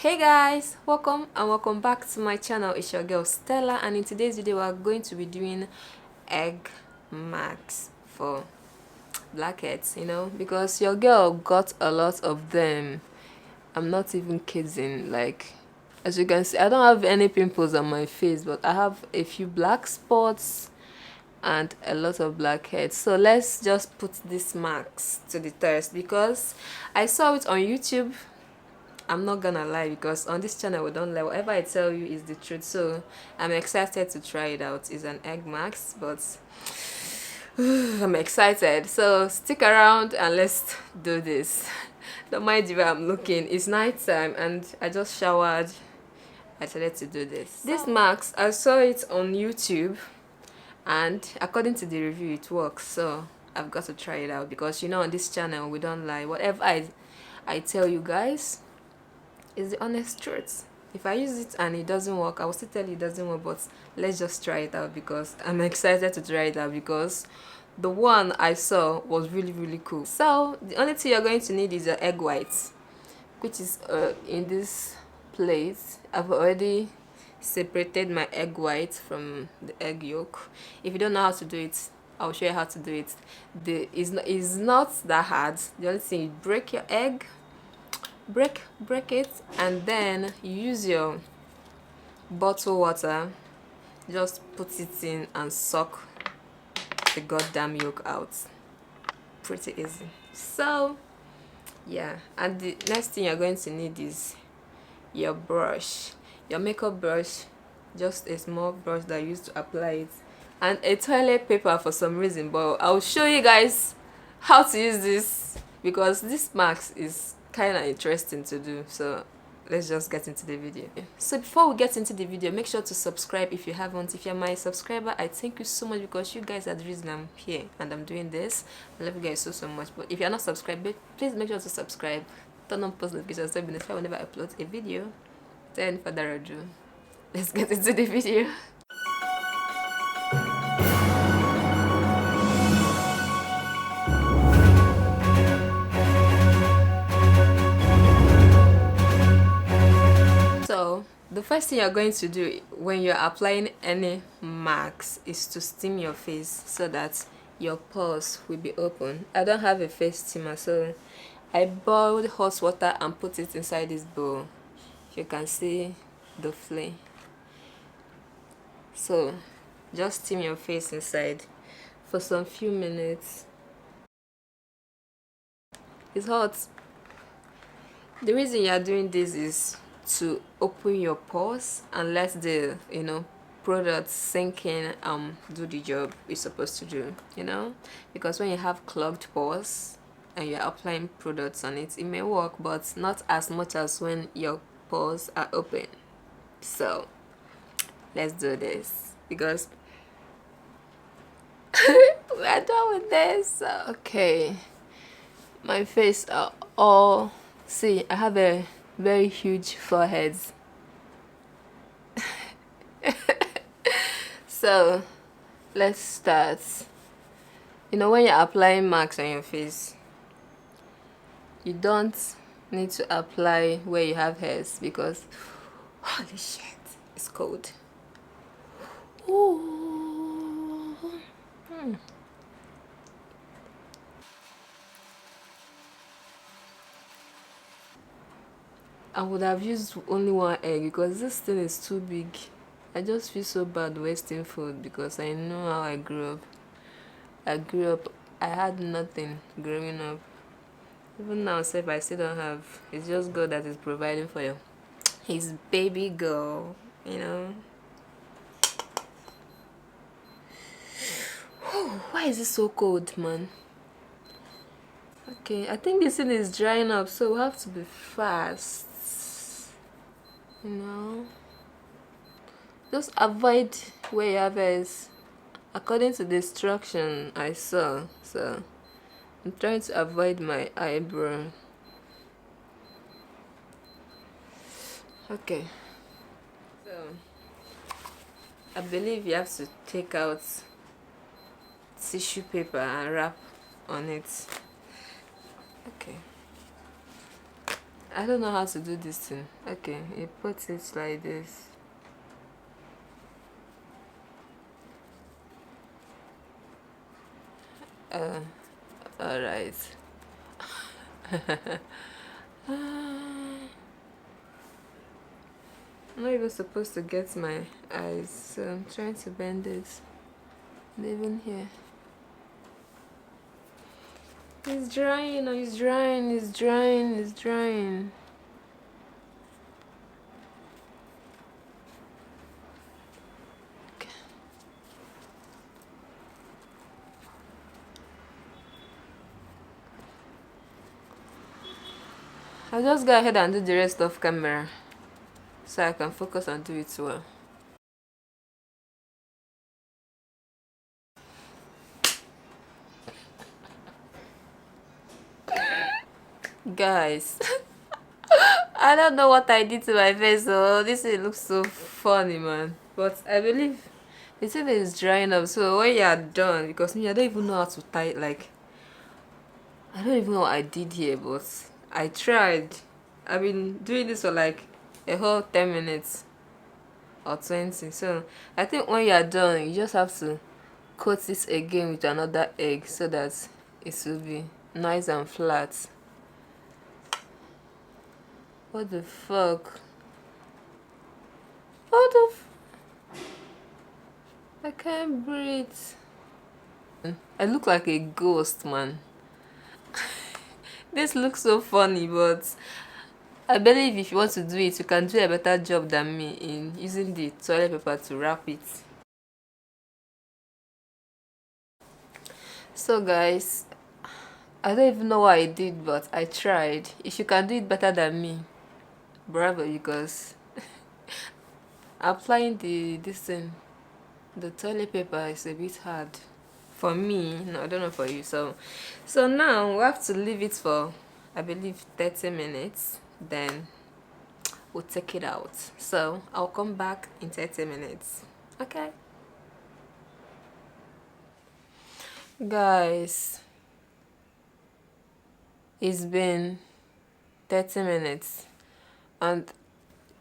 Hey guys, welcome back to my channel. It's your girl Stella, and in today's video we are going to be doing egg marks for blackheads, because your girl got a lot of them. I'm not even kidding. Like, as you can see, I don't have any pimples on my face, but I have a few black spots and a lot of blackheads. So let's just put these marks to the test because I saw it on YouTube. I'm not gonna lie, because on this channel we don't lie. Whatever I tell you is the truth. So I'm excited to try it out. It's an egg max, but I'm excited. So stick around and let's do this. Don't mind where I'm looking. It's night time and I just showered. I decided to do this. This max, I saw it on YouTube, and according to the review it works. So I've got to try it out because on this channel we don't lie. Whatever I tell you guys is the honest truth. If I use it and it doesn't work, I will still tell you it doesn't work, but let's just try it out because I'm excited to try it out because the one I saw was really cool. So the only thing you're going to need is your egg whites, which is in this plate. I've already separated my egg white from the egg yolk. If you don't know how to do it, I'll show you how to do it. It's not that hard. The only thing, you break your egg, break it, and then you use your bottle water, just put it in and suck the goddamn yolk out. Pretty easy. So yeah, and the next thing you're going to need is your brush, your makeup brush, just a small brush that you use to apply it, and a toilet paper for some reason, but I'll show you guys how to use this because this mask is kind of interesting to do. So let's just get into the video. So before we get into the video, make sure to subscribe if you haven't. If you're my subscriber, I thank you so much because you guys are the reason I'm here and I'm doing this. I love you guys so much. But if you're not subscribed, please make sure to subscribe, turn on post notifications so you'll be notified whenever I upload a video. Then further ado, let's get into the video. So the first thing you're going to do when you're applying any marks is to steam your face so that your pores will be open. I don't have a face steamer, so I boiled hot water and put it inside this bowl. You can see the flame. So just steam your face inside for some few minutes. It's hot. The reason you are doing this is to open your pores and let the product sink in, do the job it's supposed to do, because when you have clogged pores and you're applying products on it, it may work, but not as much as when your pores are open. So let's do this because we're done with this. Okay, my face are all, see, I have a very huge forehead. So let's start. When you're applying marks on your face, you don't need to apply where you have hairs because holy shit, it's cold. Ooh. I would have used only one egg because this thing is too big. I just feel so bad wasting food because I know how I grew up. I had nothing growing up. Even now, self, I still don't have. It's just God that is providing for you. His baby girl, Why is it so cold, man? Okay, I think this thing is drying up, so we have to be fast. Just avoid where you have hairs according to the instruction I saw. So I'm trying to avoid my eyebrow. Okay, so I believe you have to take out tissue paper and wrap on it. Okay, I don't know how to do this thing. Okay, you put it like this. Uh, Alright. I'm not even supposed to get my eyes, so I'm trying to bend it. Even here. It's drying, it's drying, it's drying, it's drying. I'll just go ahead and do the rest of camera so I can focus and do it well. Guys, I don't know what I did to my face, so this thing looks so funny, man. But I believe the thing is drying up, so when you're done, because me, I don't even know how to tie it, like, I don't even know what I did here, but I tried. I've been doing this for like a whole 10 minutes or 20, so I think when you're done, you just have to coat this again with another egg so that it will be nice and flat. What the fuck? What the I can't breathe. I look like a ghost, man. This looks so funny, but I believe if you want to do it, you can do a better job than me in using the toilet paper to wrap it. So guys, I don't even know what I did, but I tried. If you can do it better than me, bravo, because applying this thing, the toilet paper is a bit hard for me. No, I don't know for you. So now we have to leave it for, I believe, 30 minutes. Then we'll take it out. So I'll come back in 30 minutes. Okay. Guys, it's been 30 minutes and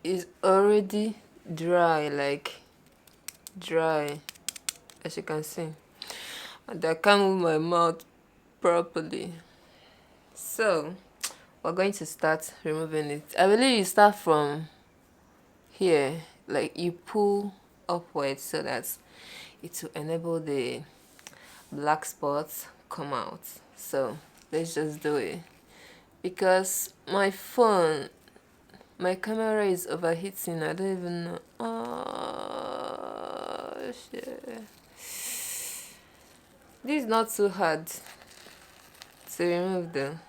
it's already dry, like dry, as you can see. And I can't move my mouth properly. So we're going to start removing it. I believe you start from here, like you pull upwards so that it will enable the black spots come out. So let's just do it, because my phone, my camera is overheating. I don't even know. Oh shit, this is not too hard to remove though.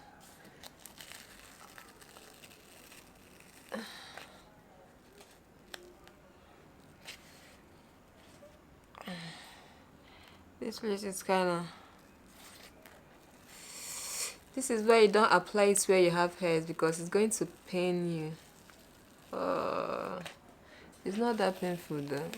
This place is kind of, this is where you don't apply it where you have hairs, because it's going to pain you. It's not that painful though.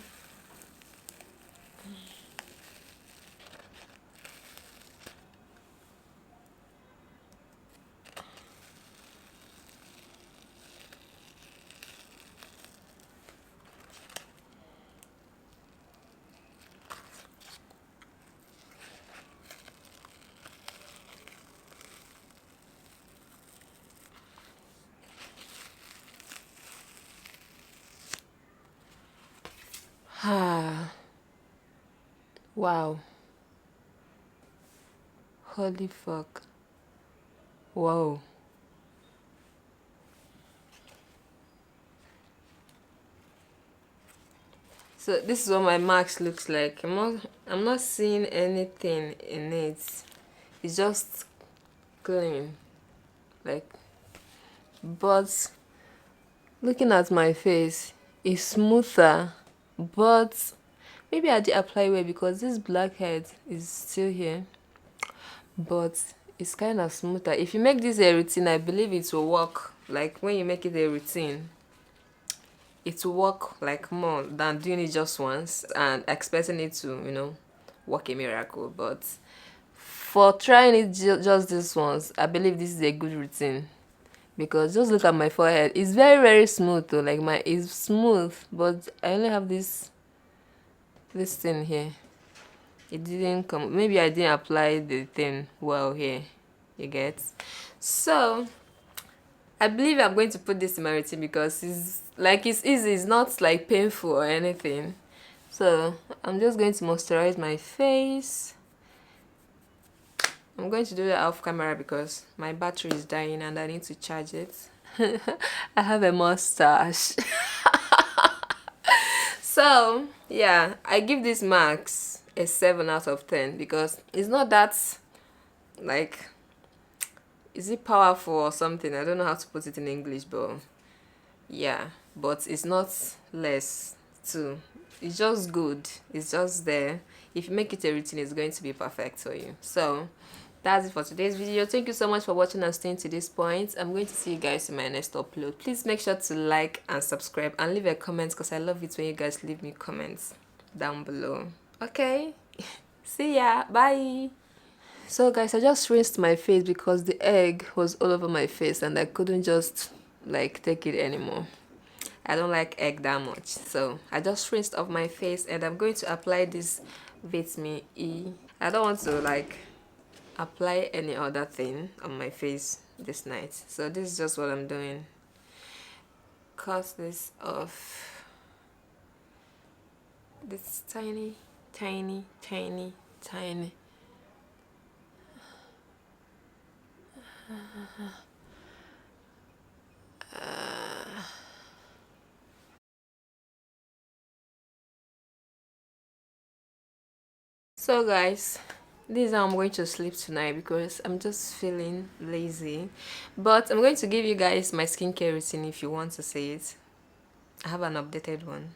Ah, wow. Holy fuck. Whoa. So this is what my mask looks like. I'm not seeing anything in it. It's just clean. Like, but looking at my face, it's smoother, but maybe I did apply well because this blackhead is still here, but it's kind of smoother. If you make this a routine, I believe it will work. Like when you make it a routine, it will work like more than doing it just once and expecting it to, work a miracle. But for trying it just this once, I believe this is a good routine. because just look at my forehead. It's very, very smooth though. Like my, it's smooth, but I only have this thing here. It didn't come. Maybe I didn't apply the thing well here. You get? So I believe I'm going to put this in my routine because it's easy. It's not like painful or anything. So I'm just going to moisturize my face. I'm going to do that off camera because my battery is dying and I need to charge it. I have a mustache. So yeah, I give this max a 7 out of 10 because it's not that, like, is it powerful or something? I don't know how to put it in English, but yeah, but it's not less too. It's just good. It's just there. If you make it a routine, it's going to be perfect for you. So that's it for today's video. Thank you so much for watching and staying to this point. I'm going to see you guys in my next upload. Please make sure to like and subscribe and leave a comment because I love it when you guys leave me comments down below. Okay? See ya. Bye. So guys, I just rinsed my face because the egg was all over my face and I couldn't just like take it anymore. I don't like egg that much, so I just rinsed off my face and I'm going to apply this vitamin E. I don't want to like apply any other thing on my face this night, so this is just what I'm doing. Cut this off. This tiny So guys, this is how I'm going to sleep tonight because I'm just feeling lazy, but I'm going to give you guys my skincare routine if you want to see it. I have an updated one.